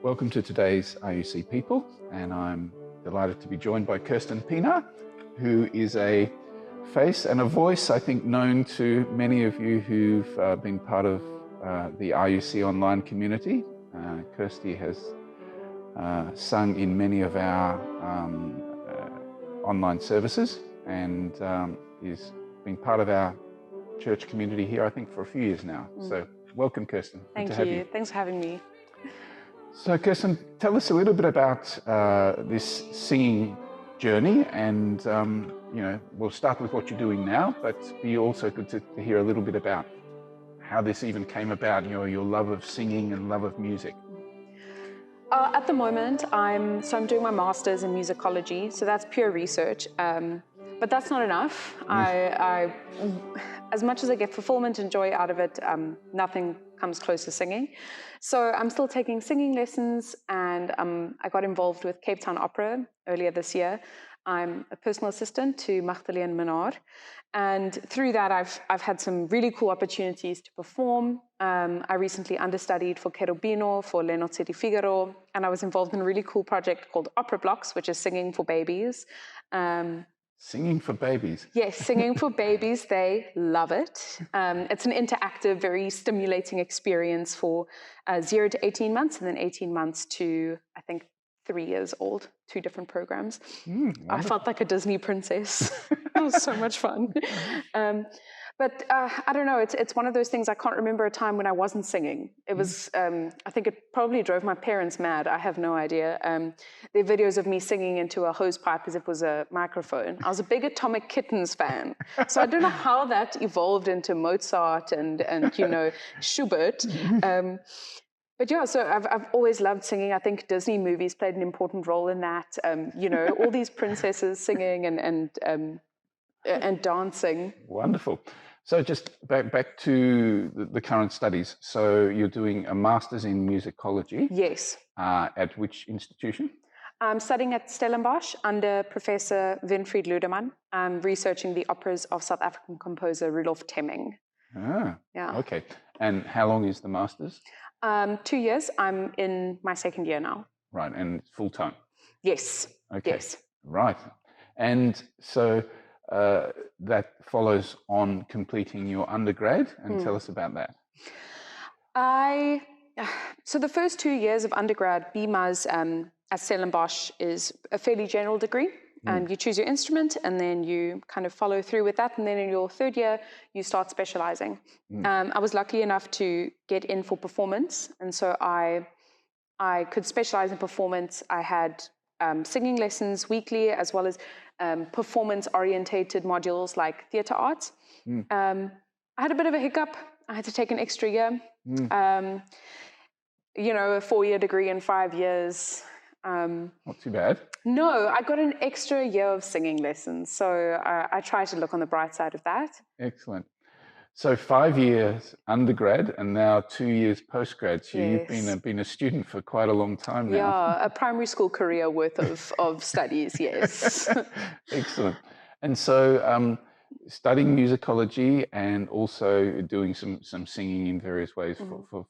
Welcome to today's RUC People, and I'm delighted to be joined by Kirsten Pienaar, who is a face and a voice, I think, known to many of you who've been part of the RUC online community. Kirsty has sung in many of our online services and is been part of our church community here, I think, for a few years now. So welcome, Kirsten. Good to have you. Thanks for having me. So Kirsten, tell us a little bit about this singing journey, and we'll start with what you're doing now, but it'd be also good to hear a little bit about how this even came about, your love of singing and love of music. At the moment, I'm doing my master's in musicology, so that's pure research, but that's not enough. I as much as I get fulfillment and joy out of it, nothing comes close to singing. So I'm still taking singing lessons, and I got involved with Cape Town Opera earlier this year. I'm a personal assistant to Magdalene Minnaar, and through that I've had some really cool opportunities to perform. I recently understudied for Cherubino, for Le Nozze di Figaro, and I was involved in a really cool project called Opera Blocks, which is singing for babies. Singing for babies? Yes, singing for babies. They love it. It's an interactive, very stimulating experience for 0 to 18 months, and then 18 months to, I think, 3 years old, 2 different programs. I felt like a Disney princess. It was so much fun. But I don't know, it's one of those things. I can't remember a time when I wasn't singing. It was, I think it probably drove my parents mad. I have no idea. There are videos of me singing into a hose pipe as if it was a microphone. I was a big Atomic Kittens fan. So I don't know how that evolved into Mozart and Schubert. But yeah, so I've always loved singing. I think Disney movies played an important role in that. All these princesses singing and dancing. Wonderful. So just back to the current studies. So you're doing a master's in musicology. Yes. At which institution? I'm studying at Stellenbosch under Professor Winfried Ludemann. I'm researching the operas of South African composer Rudolf Temming. Ah, yeah. Okay. And how long is the master's? 2 years. I'm in my second year now. Right, and full time? Yes. Okay. Yes. Right. And so that follows on completing your undergrad, and tell us about that. So the first 2 years of undergrad, BMAS at Stellenbosch is a fairly general degree. And you choose your instrument, and then you kind of follow through with that. And then in your third year, you start specializing. I was lucky enough to get in for performance. And so I could specialize in performance. I had singing lessons weekly, as well as performance-orientated modules like theater arts. I had a bit of a hiccup. I had to take an extra year. A 4-year degree in 5 years. Not too bad. No, I got an extra year of singing lessons, so I try to look on the bright side of that. Excellent. So 5 years undergrad and now 2 years postgrad. So Yes. You've been a student for quite a long time now. Yeah, a primary school career worth of studies, yes. Excellent. And so studying musicology and also doing some singing in various ways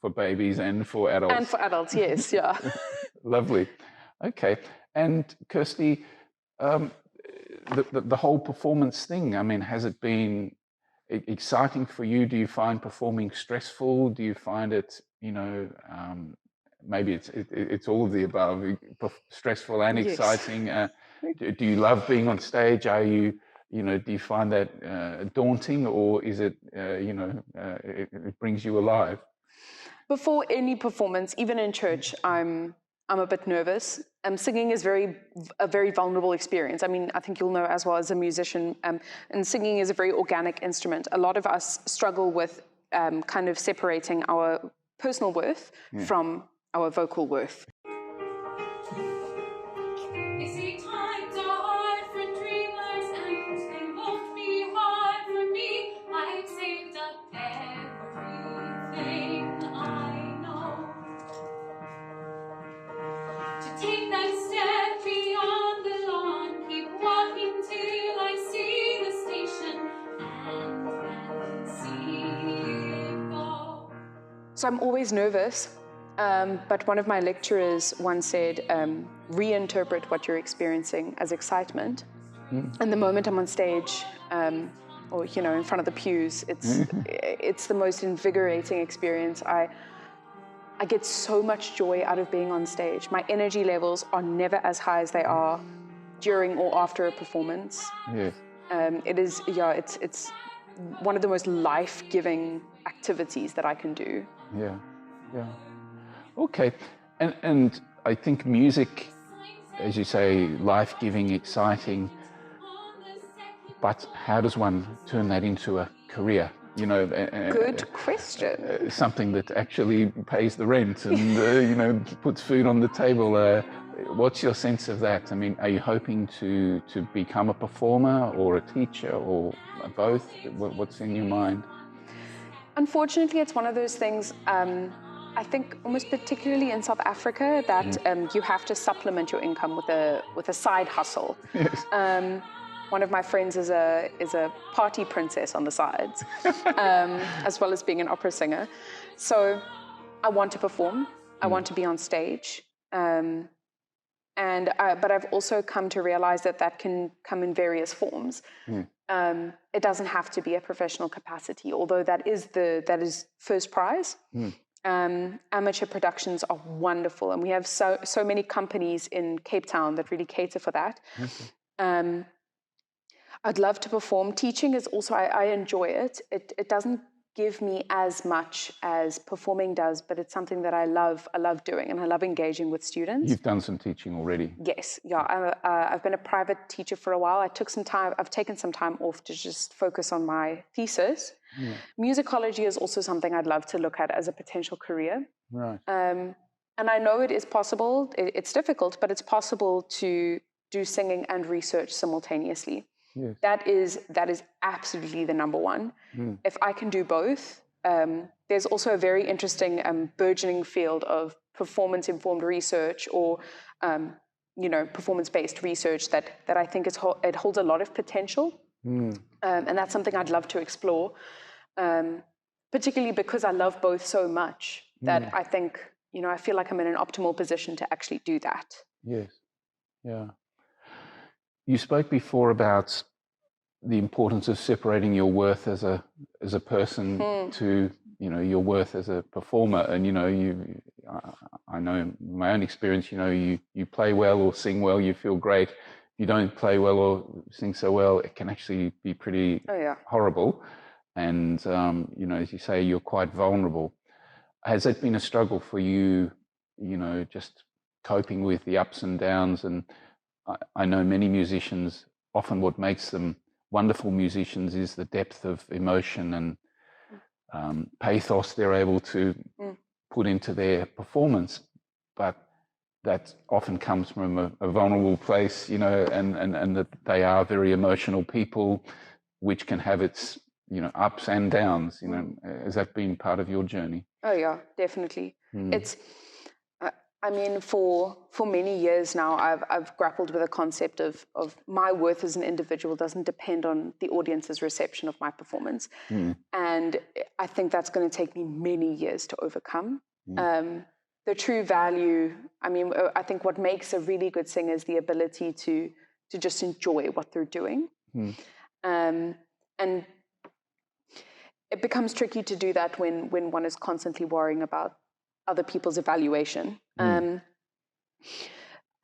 for babies and for adults. And for adults, yes, yeah. Lovely. Okay. And Kirsty, the whole performance thing, I mean, has it been exciting for you? Do you find performing stressful? Do you find it, maybe it's all of the above, stressful and Yes. exciting? Do you love being on stage? Are you, do you find that daunting, or is it, it brings you alive? Before any performance, even in church, I'm a bit nervous. Singing is a very vulnerable experience. I mean, I think you'll know as well as a musician, and singing is a very organic instrument. A lot of us struggle with kind of separating our personal worth from our vocal worth. So I'm always nervous. But one of my lecturers once said, reinterpret what you're experiencing as excitement. And the moment I'm on stage, or in front of the pews, it's the most invigorating experience. I get so much joy out of being on stage. My energy levels are never as high as they are during or after a performance. Yes. It's one of the most life-giving activities that I can do. Yeah. Yeah. Okay. And I think music, as you say, life-giving, exciting. But how does one turn that into a career? Good question. Something that actually pays the rent and puts food on the table. What's your sense of that? I mean, are you hoping to become a performer or a teacher or both? What's in your mind? Unfortunately, it's one of those things. I think almost particularly in South Africa that you have to supplement your income with a side hustle. Yes. One of my friends is a party princess on the sides, as well as being an opera singer. So I want to perform. I want to be on stage. But I've also come to realize that can come in various forms. It doesn't have to be a professional capacity, although that is first prize. Amateur productions are wonderful, and we have so many companies in Cape Town that really cater for that. Okay. I'd love to perform. Teaching is also, I enjoy it. It doesn't give me as much as performing does, but it's something that I love doing, and I love engaging with students. You've done some teaching already. Yes, yeah. I've been a private teacher for a while. I've taken some time off to just focus on my thesis. Yeah. Musicology is also something I'd love to look at as a potential career. Right. And I know it is possible. It's difficult, but it's possible to do singing and research simultaneously. Yes. That is absolutely the number one. If I can do both, there's also a very interesting burgeoning field of performance-informed research or performance-based research that I think it holds a lot of potential, and that's something I'd love to explore, particularly because I love both so much that I think I feel like I'm in an optimal position to actually do that. Yes, yeah. You spoke before about the importance of separating your worth as a person to your worth as a performer, and I know my own experience. You play well or sing well, you feel great. If you don't play well or sing so well, it can actually be pretty horrible. And as you say, you're quite vulnerable. Has that been a struggle for you? Just coping with the ups and downs. And I know many musicians, often what makes them wonderful musicians is the depth of emotion and pathos they're able to put into their performance. But that often comes from a vulnerable place, and that they are very emotional people, which can have its, ups and downs. Has that been part of your journey? Oh yeah, definitely. It's for many years now, I've grappled with the concept of my worth as an individual doesn't depend on the audience's reception of my performance. And I think that's going to take me many years to overcome. The true value, I think what makes a really good singer is the ability to just enjoy what they're doing. And it becomes tricky to do that when one is constantly worrying about other people's evaluation. I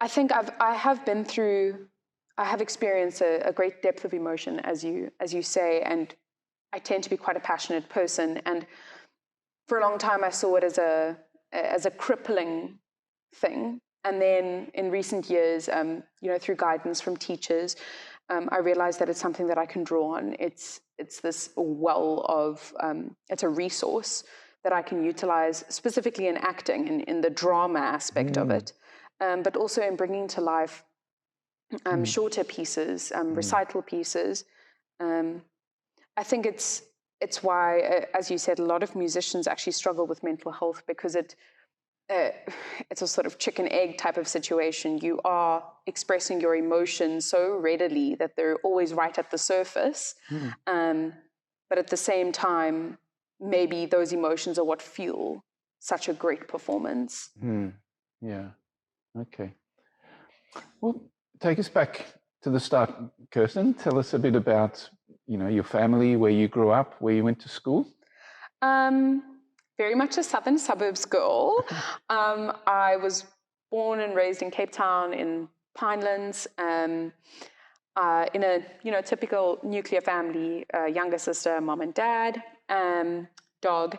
think I have experienced a great depth of emotion, as you say, and I tend to be quite a passionate person. And for a long time, I saw it as a crippling thing. And then in recent years, through guidance from teachers, I realized that it's something that I can draw on. It's this well of, it's a resource that I can utilize specifically in acting and in the drama aspect of it, but also in bringing to life shorter pieces, recital pieces. I think it's why, as you said, a lot of musicians actually struggle with mental health because it's a sort of chicken egg type of situation. You are expressing your emotions so readily that they're always right at the surface, but at the same time, maybe those emotions are what fuel such a great performance. Yeah. Okay. Well, take us back to the start, Kirsten. Tell us a bit about, your family, where you grew up, where you went to school. Very much a southern suburbs girl. I was born and raised in Cape Town in Pinelands, in a typical nuclear family, younger sister, mom and dad, dog,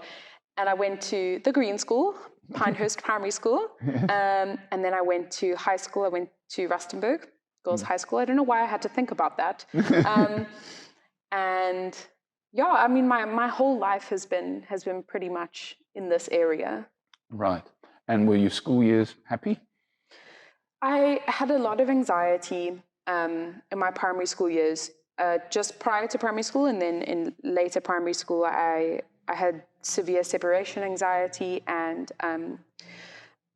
and I went to the Green School, Pinehurst Primary School, and then I went to high school. I went to Rustenburg Girls High School. I don't know why I had to think about that, and yeah, I mean, my whole life has been pretty much in this area. Right. And were your school years happy? I had a lot of anxiety in my primary school years. Just prior to primary school, and then in later primary school, I had severe separation anxiety, and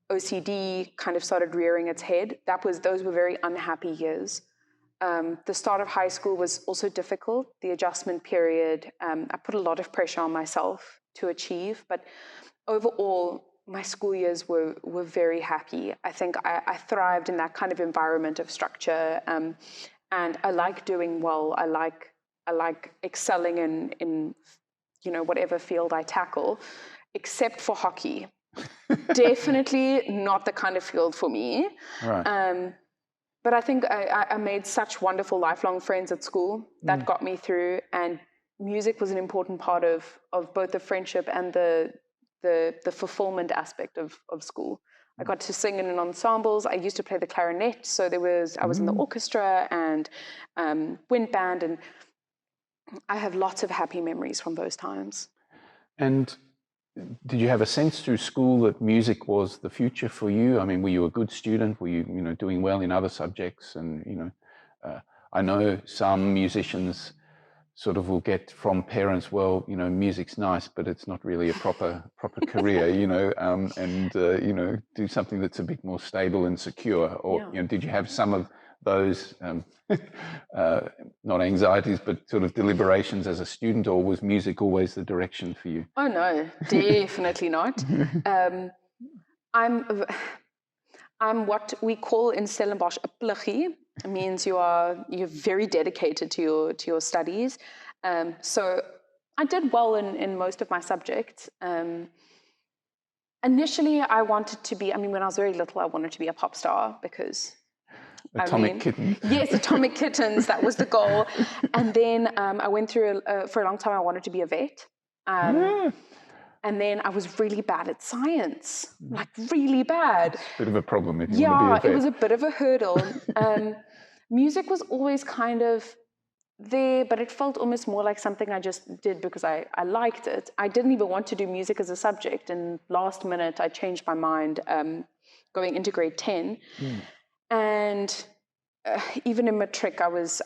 OCD kind of started rearing its head. Those were very unhappy years. The start of high school was also difficult. The adjustment period, I put a lot of pressure on myself to achieve, but overall, my school years were very happy. I think I thrived in that kind of environment of structure, and I like doing well. I like excelling in whatever field I tackle, except for hockey. Definitely not the kind of field for me. Right. But I think I made such wonderful lifelong friends at school that got me through, and music was an important part of both the friendship and the fulfillment aspect of school. I got to sing in ensembles. I used to play the clarinet, so I was in the orchestra and wind band, and I have lots of happy memories from those times. And did you have a sense through school that music was the future for you? I mean, were you a good student? Were you, doing well in other subjects? And, I know some musicians sort of will get from parents, well, music's nice, but it's not really a proper career, and do something that's a bit more stable and secure. Or, did you have some of those, not anxieties, but sort of deliberations as a student, or was music always the direction for you? Oh no, definitely not. I'm what we call in Stellenbosch a pluggie. It means you're very dedicated to your studies. So I did well in most of my subjects. Initially, I wanted to be. I mean, when I was very little, I wanted to be a pop star because. Atomic Kitten. Yes, Atomic Kittens. That was the goal. And then I went through for a long time. I wanted to be a vet. And then I was really bad at science, like really bad. It's a bit of a problem if you want to be a vet. It was a bit of a hurdle. Music was always kind of there, but it felt almost more like something I just did because I liked it. I didn't even want to do music as a subject, and last minute I changed my mind going into grade 10. And even in matric, I was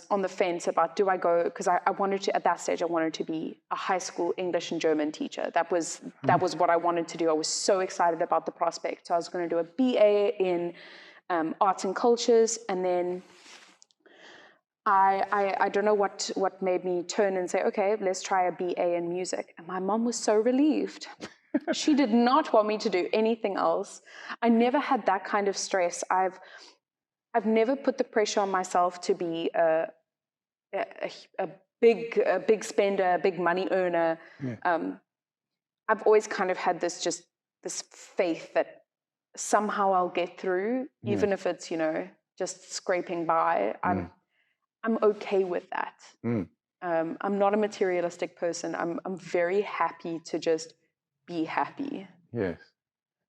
on the fence about do I go, because I wanted to, at that stage, I wanted to be a high school English and German teacher. That was what I wanted to do. I was so excited about the prospect. So I was going to do a BA in arts and cultures, and then I don't know what made me turn and say, okay, let's try a BA in music. And my mom was so relieved. She did not want me to do anything else. I never had that kind of stress. I've never put the pressure on myself to be a big spender, a big money earner. I've always kind of had this faith that somehow I'll get through, even if it's just scraping by. I'm okay with that. I'm not a materialistic person. I'm very happy to just be happy. Yes.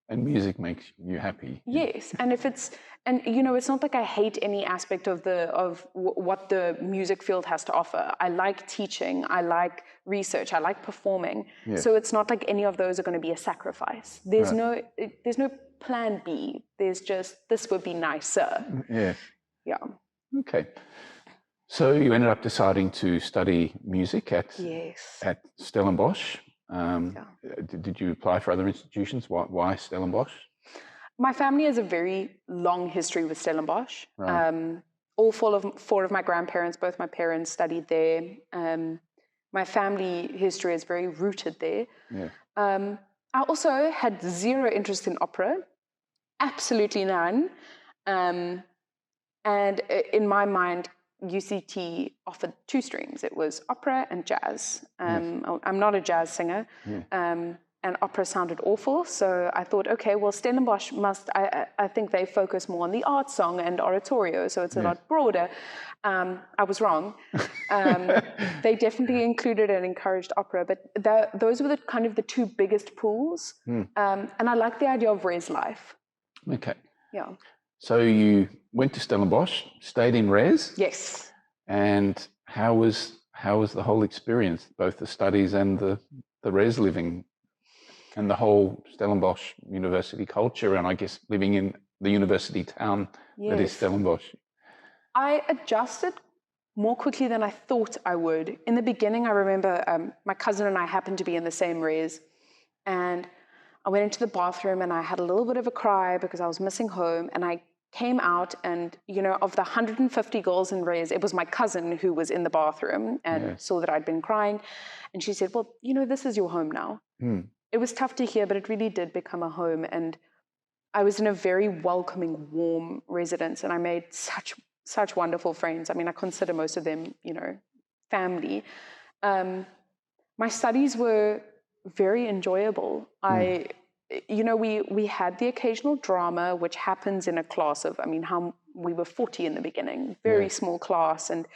And music makes you happy. Yes, and it's not like I hate any aspect of what the music field has to offer. I like teaching, I like research, I like performing. Yes. So it's not like any of those are going to be a sacrifice. There's no plan B. There's just this would be nicer. Yes. Yeah. Okay. So you ended up deciding to study music at Stellenbosch. Did you apply for other institutions? Why Stellenbosch? My family has a very long history with Stellenbosch. Right. All four of my grandparents, both my parents studied there. My family history is very rooted there. Yeah. I also had zero interest in opera, absolutely none. And in my mind, UCT offered two streams. It was opera and jazz. I'm not a jazz singer, and opera sounded awful. So I thought, okay, well, Stellenbosch I think they focus more on the art song and oratorio, so it's a lot broader. I was wrong. They definitely included and encouraged opera, but those were the kind of the two biggest pools. And I like the idea of res life. Okay. Yeah. So you went to Stellenbosch, stayed in res. Yes. And how was the whole experience, both the studies and the res living, and the whole Stellenbosch university culture, and I guess living in the university town that is Stellenbosch? I adjusted more quickly than I thought I would. In the beginning, I remember my cousin and I happened to be in the same res, and I went into the bathroom and I had a little bit of a cry because I was missing home, and I came out, and of the 150 girls in res, it was my cousin who was in the bathroom and saw that I'd been crying, and she said, well, this is your home now. It was tough to hear, but it really did become a home, and I was in a very welcoming, warm residence, and I made such wonderful friends. I mean, I consider most of them family. My studies were very enjoyable. We had the occasional drama, which happens in a class of, we were 40 in the beginning, very small class, and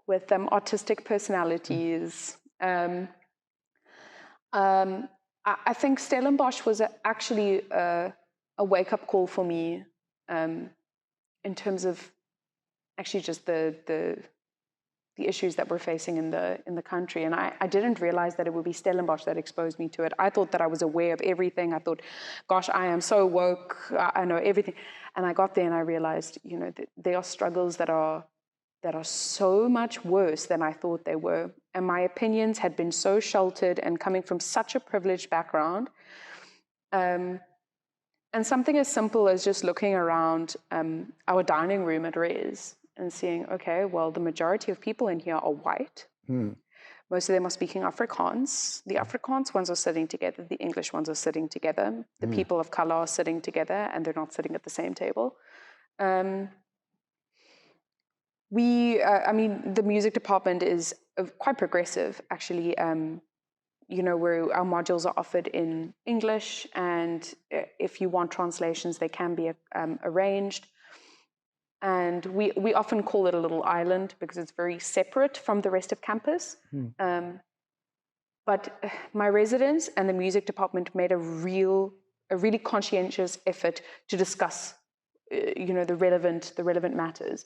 with autistic personalities. I think Stellenbosch was actually a wake-up call for me in terms of actually just the issues that we're facing in the country. And I didn't realize that it would be Stellenbosch that exposed me to it. I thought that I was aware of everything. I thought, gosh, I am so woke. I know everything. And I got there and I realized, that there are struggles that are so much worse than I thought they were. And my opinions had been so sheltered and coming from such a privileged background. And something as simple as just looking around our dining room at res and seeing, okay, well, the majority of people in here are white. Most of them are speaking Afrikaans. The Afrikaans ones are sitting together. The English ones are sitting together. The people of color are sitting together, and they're not sitting at the same table. The music department is quite progressive, actually. Where our modules are offered in English, and if you want translations, they can be arranged. And we often call it a little island because it's very separate from the rest of campus. But my residents and the music department made a really conscientious effort to discuss, the relevant matters.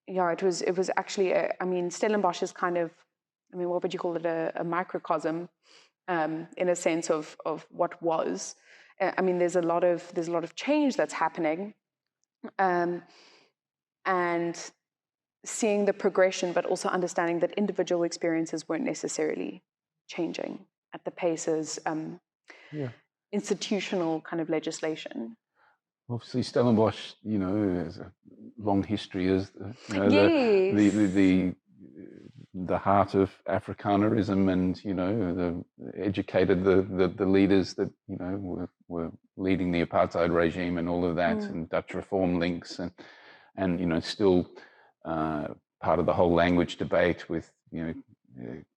It was actually, Stellenbosch is kind of, what would you call it, a microcosm in a sense of what was. There's a lot of change that's happening, and seeing the progression, but also understanding that individual experiences weren't necessarily changing at the pace as institutional kind of legislation. Obviously, Stellenbosch, has a long history as the heart of Afrikanerism, and educated the leaders that were leading the apartheid regime and all of that, and Dutch reform links, and still part of the whole language debate with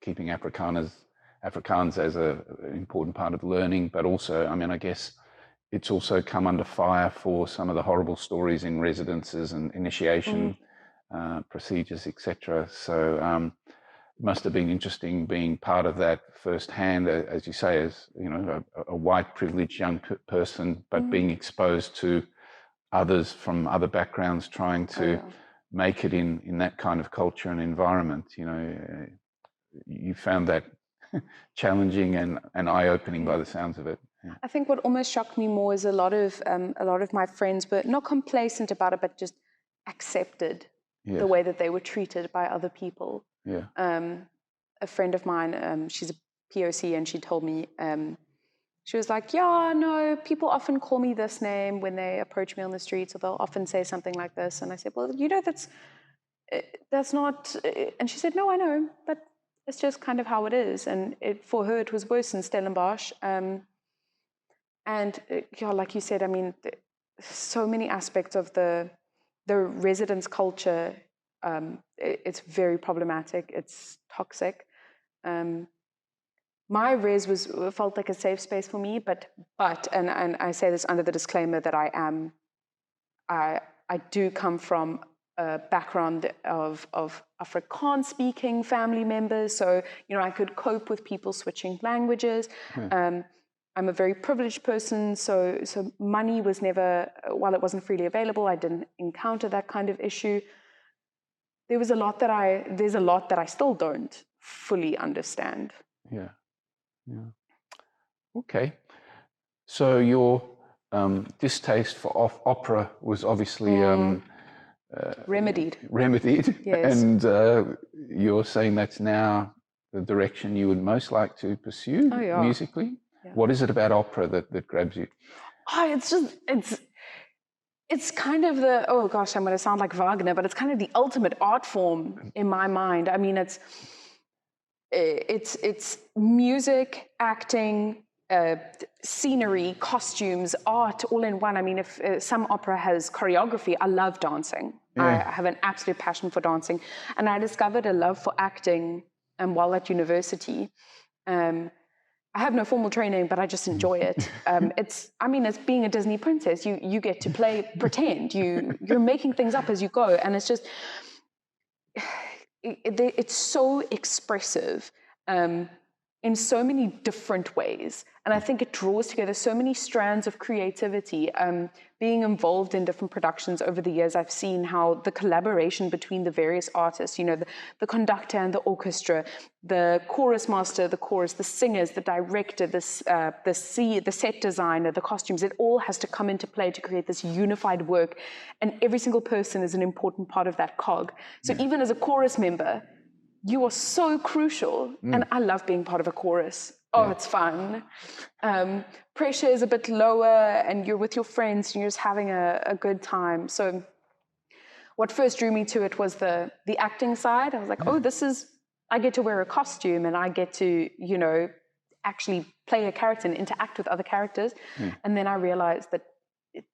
keeping Afrikaans as an important part of learning, but also, I guess it's also come under fire for some of the horrible stories in residences and initiation procedures, etc. So it must have been interesting being part of that firsthand, as you say, as a white privileged young person, but being exposed to others from other backgrounds trying to make it in that kind of culture and environment. You found that challenging and eye-opening by the sounds of it. Yeah. I think what almost shocked me more is a lot of my friends were not complacent about it, but just accepted the way that they were treated by other people. Yeah. A friend of mine, she's a POC, and she told me, she was like, yeah, no, people often call me this name when they approach me on the streets, or they'll often say something like this. And I said, well, that's not, and she said, no, I know, but it's just kind of how it is. And for her, it was worse in Stellenbosch. And yeah, like you said, I mean, so many aspects of the residence culture, it's very problematic. It's toxic. My res felt like a safe space for me, but and I say this under the disclaimer that I do come from a background of Afrikaans speaking family members, so I could cope with people switching languages. I'm a very privileged person, so money was never, while it wasn't freely available, I didn't encounter that kind of issue. There's a lot that I still don't fully understand. Yeah. Okay. So your distaste for opera was obviously remedied. Yes. And you're saying that's now the direction you would most like to pursue musically? Yeah. What is it about opera that grabs you? Oh, it's kind of the, oh gosh, I'm going to sound like Wagner, but it's kind of the ultimate art form in my mind. I mean, it's music, acting, scenery, costumes, art, all in one. I mean, if some opera has choreography, I love dancing. Yeah. I have an absolute passion for dancing. And I discovered a love for acting while at university. I have no formal training, but I just enjoy it. It's being a Disney princess. You get to pretend. You're making things up as you go. And it's just, it's so expressive in so many different ways. And I think it draws together so many strands of creativity. Being involved in different productions over the years, I've seen how the collaboration between the various artists, the conductor and the orchestra, the chorus master, the chorus, the singers, the director, the set designer, the costumes, it all has to come into play to create this unified work. And every single person is an important part of that cog. So even as a chorus member, you are so crucial. And I love being part of a chorus. Oh, it's fun. Pressure is a bit lower and you're with your friends and you're just having a good time. So what first drew me to it was the acting side. I was like, I get to wear a costume and I get to, actually play a character and interact with other characters. And then I realized that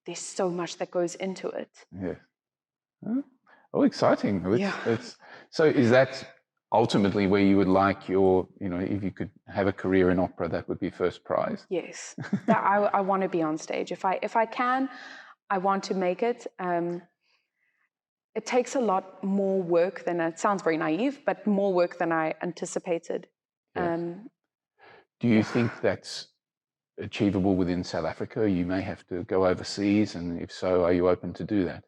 there's so much that goes into it. Yeah. Oh, exciting. So is that ultimately where you would like your, if you could have a career in opera, that would be first prize? Yes. I want to be on stage. If I can, I want to make it. It takes a lot more work than, it sounds very naive, but more work than I anticipated. Yes. Do you think that's achievable within South Africa? You may have to go overseas, and if so, are you open to do that?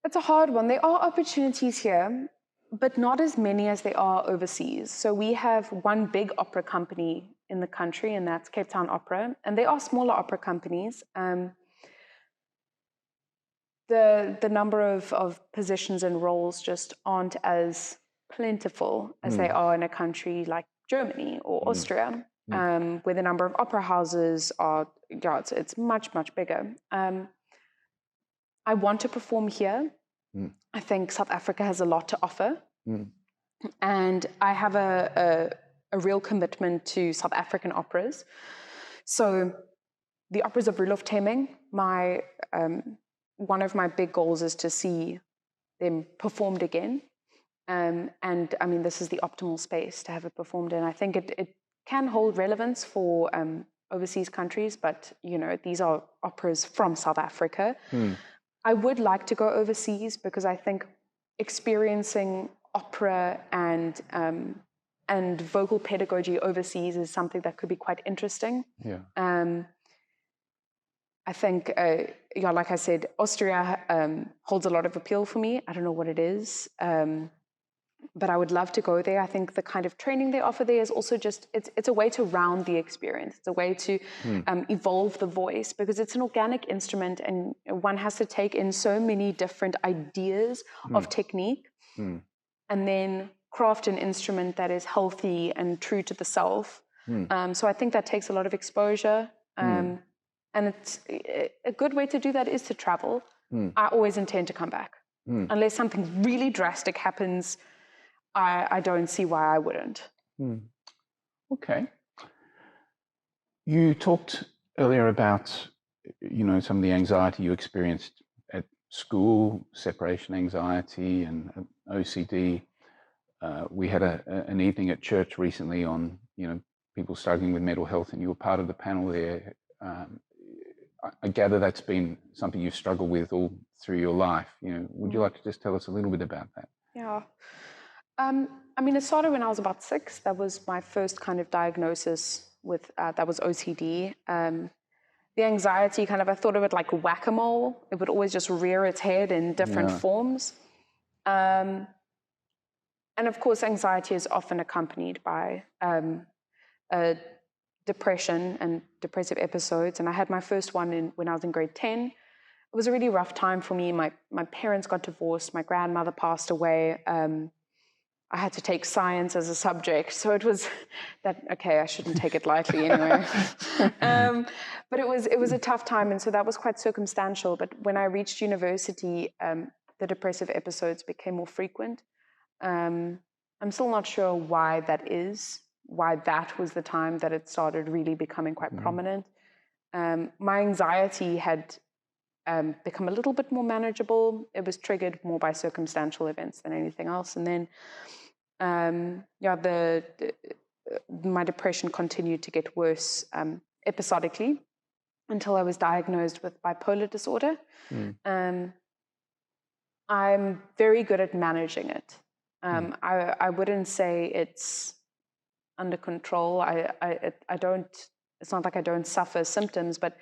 It's a hard one. There are opportunities here, but not as many as there are overseas. So we have one big opera company in the country, and that's Cape Town Opera. And there are smaller opera companies. The number of positions and roles just aren't as plentiful as they are in a country like Germany or Austria, where the number of opera houses are, it's much, much bigger. I want to perform here. I think South Africa has a lot to offer. And I have a real commitment to South African operas. So the operas of Rudolf Temming, one of my big goals is to see them performed again. And I mean, this is the optimal space to have it performed in. I think it can hold relevance for overseas countries, but these are operas from South Africa. I would like to go overseas because I think experiencing opera and vocal pedagogy overseas is something that could be quite interesting. I think, like I said, Austria holds a lot of appeal for me. I don't know what it is, but I would love to go there. I think the kind of training they offer there is also just, it's a way to round the experience. It's a way to evolve the voice, because it's an organic instrument and one has to take in so many different ideas of technique and then craft an instrument that is healthy and true to the self. So I think that takes a lot of exposure. And it's a good way to do that is to travel. I always intend to come back. Unless something really drastic happens, I don't see why I wouldn't. Okay. You talked earlier about, some of the anxiety you experienced at school, separation anxiety and OCD. We had an evening at church recently on, people struggling with mental health, and you were part of the panel there. I gather that's been something you've struggled with all through your life. Would you like to just tell us a little bit about that? Yeah. It started when I was about 6. That was my first kind of diagnosis with, that was OCD. The anxiety I thought of it like whack-a-mole. It would always just rear its head in different forms. And of course, anxiety is often accompanied by depression and depressive episodes. And I had my first one when I was in grade 10. It was a really rough time for me. My parents got divorced. My grandmother passed away. I had to take science as a subject. So it was that, okay, I shouldn't take it lightly anyway. But it was a tough time. And so that was quite circumstantial. But when I reached university, the depressive episodes became more frequent. I'm still not sure why that is, why that was the time that it started really becoming quite prominent. My anxiety had become a little bit more manageable. It was triggered more by circumstantial events than anything else. And then, my depression continued to get worse episodically until I was diagnosed with bipolar disorder. I'm very good at managing it. I wouldn't say it's under control. I don't. It's not like I don't suffer symptoms, but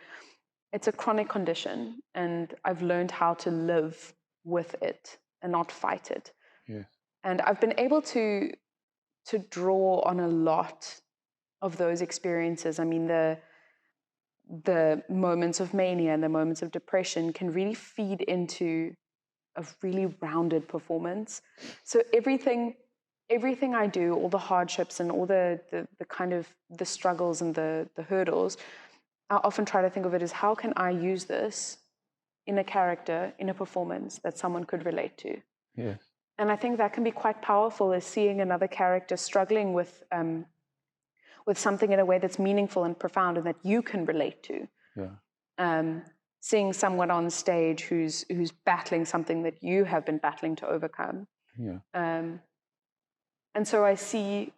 it's a chronic condition, and I've learned how to live with it and not fight it. Yes. And I've been able to draw on a lot of those experiences. I mean, the moments of mania and the moments of depression can really feed into a really rounded performance. So everything I do, all the hardships and all the kind of the struggles and the hurdles, I often try to think of it as, how can I use this in a character, in a performance that someone could relate to? Yes. And I think that can be quite powerful, is seeing another character struggling with something in a way that's meaningful and profound and that you can relate to. Yeah. Seeing someone on stage who's battling something that you have been battling to overcome. Yeah. And so I see,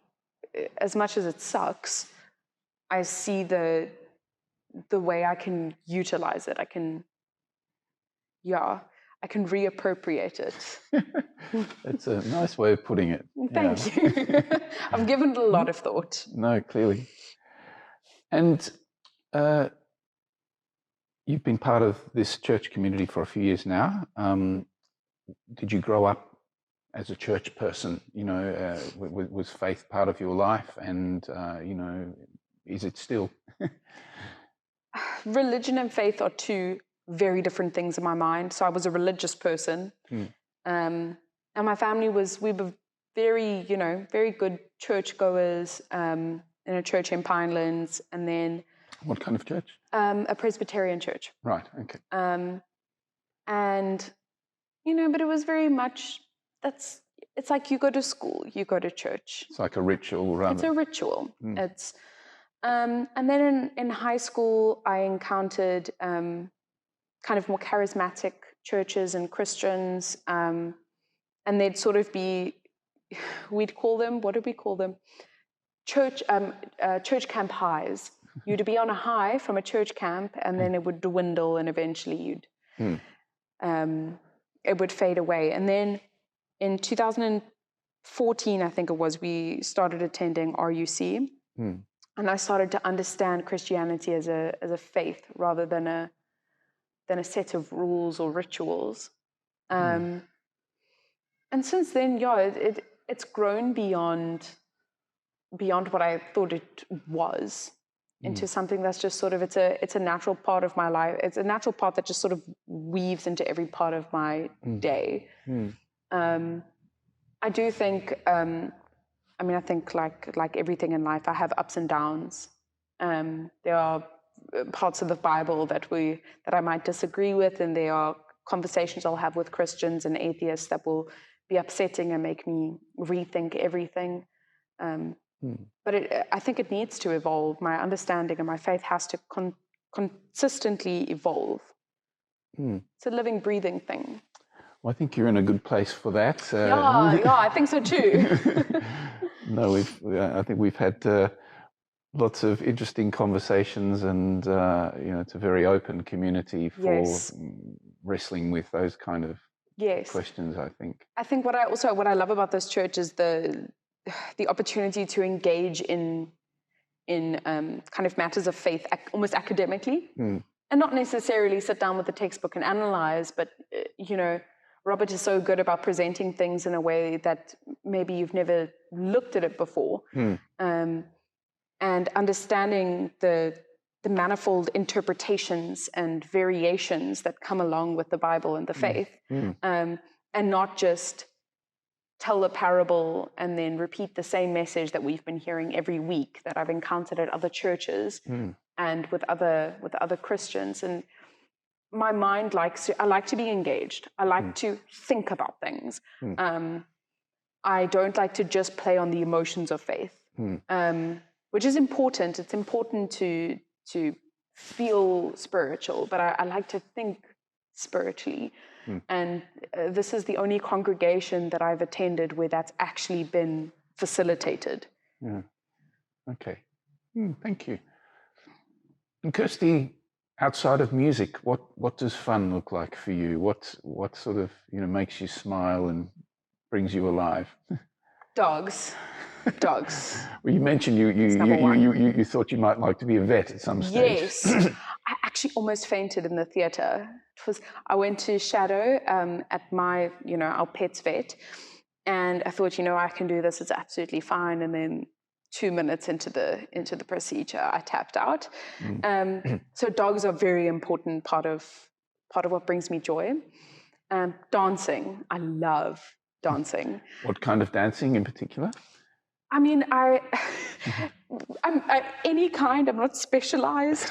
as much as it sucks, I see the way I can utilize it. I can reappropriate it. That's a nice way of putting it. Thank you. I've given it a lot of thought. No, clearly. And you've been part of this church community for a few years now. Did you grow up as a church person? Was faith part of your life? And, is it still? Religion and faith are two very different things in my mind. So I was a religious person. And my family we were very, very good churchgoers in a church in Pinelands. And then... What kind of church? A Presbyterian church. Right, okay. And, but it was very much, it's like you go to school, you go to church. It's like a ritual, rather. It's a ritual. It's... and then in high school, I encountered kind of more charismatic churches and Christians, and they'd sort of be, we'd call them, what did we call them? Church camp highs. You'd be on a high from a church camp, and then it would dwindle, and eventually it would fade away. And then in 2014, I think it was, we started attending RUC. And I started to understand Christianity as a faith rather than a set of rules or rituals. And since then, it's grown beyond what I thought it was, into something that's just sort of, it's a natural part of my life. It's a natural part that just sort of weaves into every part of my day. I do think, I think like everything in life, I have ups and downs. There are parts of the Bible that I might disagree with, and there are conversations I'll have with Christians and atheists that will be upsetting and make me rethink everything. But I think it needs to evolve. My understanding and my faith has to consistently evolve. It's a living, breathing thing. Well, I think you're in a good place for that. Yeah, I think so too. No, I think we've had lots of interesting conversations, and it's a very open community for wrestling with those kind of questions, I think. I think what I love about this church is the opportunity to engage in kind of matters of faith almost academically, and not necessarily sit down with the textbook and analyze, but Robert is so good about presenting things in a way that maybe you've never looked at it before, and understanding the manifold interpretations and variations that come along with the Bible and the faith, and not just tell a parable and then repeat the same message that we've been hearing every week that I've encountered at other churches and with other Christians. And my mind I like to be engaged. I like to think about things. I don't like to just play on the emotions of faith, which is important. It's important to feel spiritual, but I like to think spiritually. And this is the only congregation that I've attended where that's actually been facilitated. Yeah. Okay. Thank you. And Kirsty, outside of music, what does fun look like for you? What sort of makes you smile and brings you alive? Dogs. Well, you mentioned you thought you might like to be a vet at some stage. Yes. I actually almost fainted in the theatre. I went to shadow at my our pet's vet, and I thought I can do this. It's absolutely fine. And then 2 minutes into the procedure, I tapped out. So dogs are a very important part of what brings me joy. Dancing, I love dancing. What kind of dancing in particular? I mean, I'm any kind. I'm not specialized.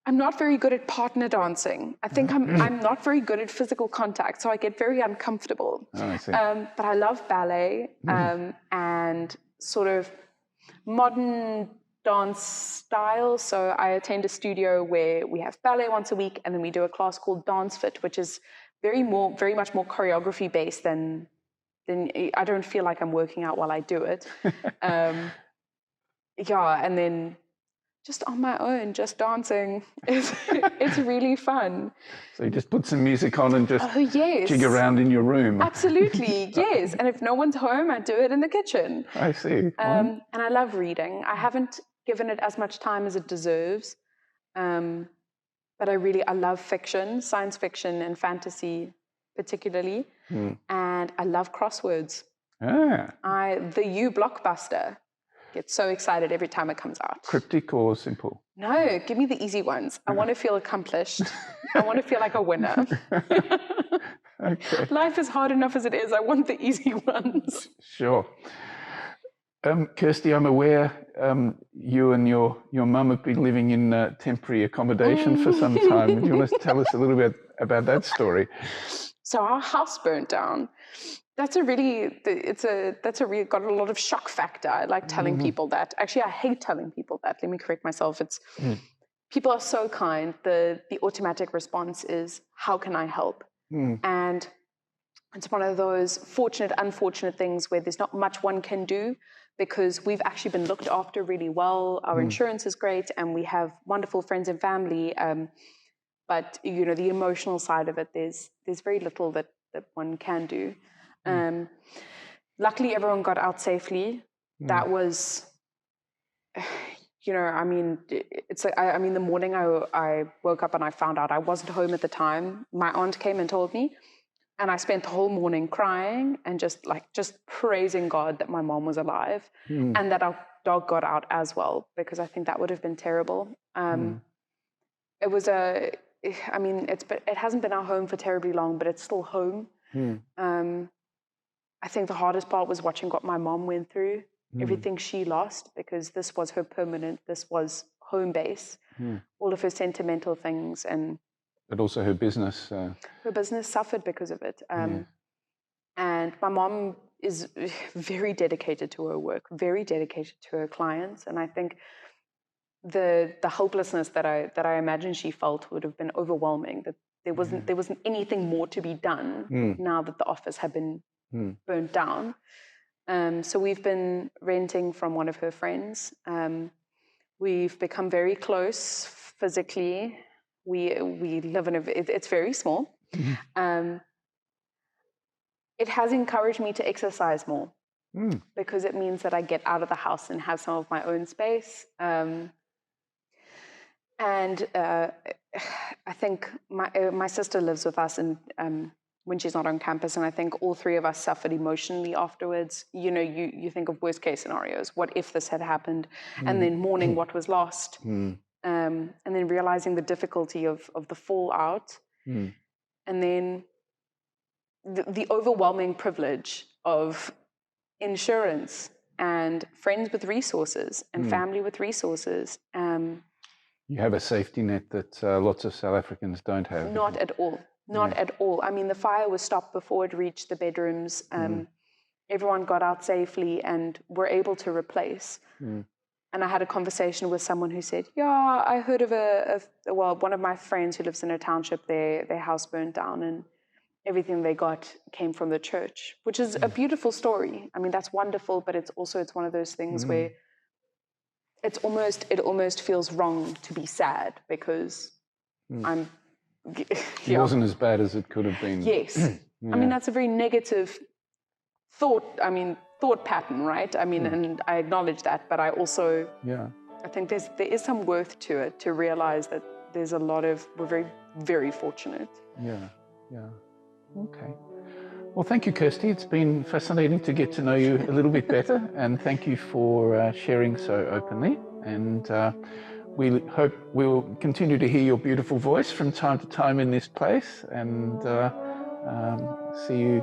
I'm not very good at partner dancing. I think I'm not very good at physical contact, so I get very uncomfortable. Oh, I see. But I love ballet and sort of modern dance style. So I attend a studio where we have ballet once a week, and then we do a class called Dance Fit, which is very much more choreography based than I don't feel like I'm working out while I do it. And then just on my own, just dancing. It's really fun. So you just put some music on and just yes. jig around in your room. Absolutely, yes. And if no one's home, I do it in the kitchen. I see. And I love reading. I haven't given it as much time as it deserves. But I love fiction, science fiction and fantasy particularly. And I love crosswords. The U blockbuster. Get so excited every time it comes out. Cryptic or simple? No, give me the easy ones. I want to feel accomplished. I want to feel like a winner. Okay. Life is hard enough as it is. I want the easy ones. Sure. Kirsty, I'm aware you and your mum have been living in temporary accommodation for some time. Do you want to tell us a little bit about that story? So our house burnt down. That's got a lot of shock factor. I like telling people that. Actually, I hate telling people that. Let me correct myself. People are so kind. The automatic response is, how can I help? And it's one of those fortunate, unfortunate things where there's not much one can do, because we've actually been looked after really well. Our insurance is great, and we have wonderful friends and family. But the emotional side of it, there's very little that one can do. Luckily, everyone got out safely. That was, it's like, the morning I woke up and I found out I wasn't home at the time. My aunt came and told me, and I spent the whole morning crying and just praising God that my mom was alive and that our dog got out as well, because I think that would have been terrible. It was it hasn't been our home for terribly long, but it's still home. I think the hardest part was watching what my mom went through, everything she lost, because this was her permanent, this was home base, all of her sentimental things. But also her business. Her business suffered because of it. my mom is very dedicated to her work, very dedicated to her clients, and I think the hopelessness that I imagine she felt would have been overwhelming. That there wasn't anything more to be done now that the office had been burnt down. So we've been renting from one of her friends. We've become very close physically. We live in it's very small. It has encouraged me to exercise more because it means that I get out of the house and have some of my own space. And I think my sister lives with us, and when she's not on campus, and I think all three of us suffered emotionally afterwards. You know, you think of worst case scenarios. What if this had happened? And then mourning what was lost, and then realizing the difficulty of the fallout, and then the overwhelming privilege of insurance and friends with resources and family with resources. You have a safety net that lots of South Africans don't have. Not at all. Not at all. I mean, the fire was stopped before it reached the bedrooms. Everyone got out safely and were able to replace. And I had a conversation with someone who said, yeah, I heard of one of my friends who lives in a township, their house burned down and everything they got came from the church, which is a beautiful story. I mean, that's wonderful, but it's one of those things where it almost feels wrong to be sad because It wasn't as bad as it could have been. Yes. I mean, that's a very negative thought pattern, right? I mean, and I acknowledge that, but I also, I think there is some worth to it, to realize that we're very, very fortunate. Yeah. Okay. Well, thank you, Kirsty. It's been fascinating to get to know you a little bit better, and thank you for sharing so openly. And we hope we'll continue to hear your beautiful voice from time to time in this place, and see you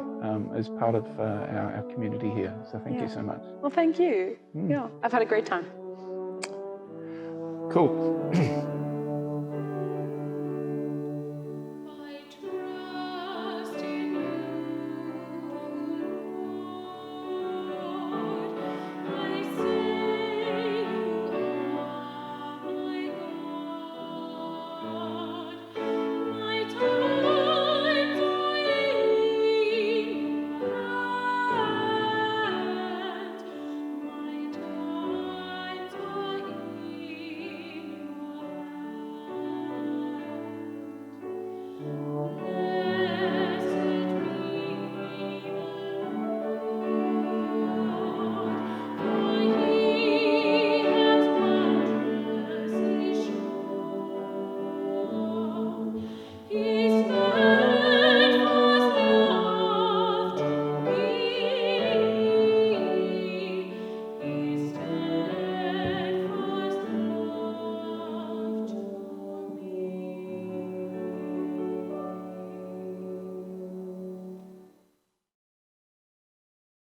as part of our community here. So thank you so much. Well, thank you. Yeah, I've had a great time. Cool.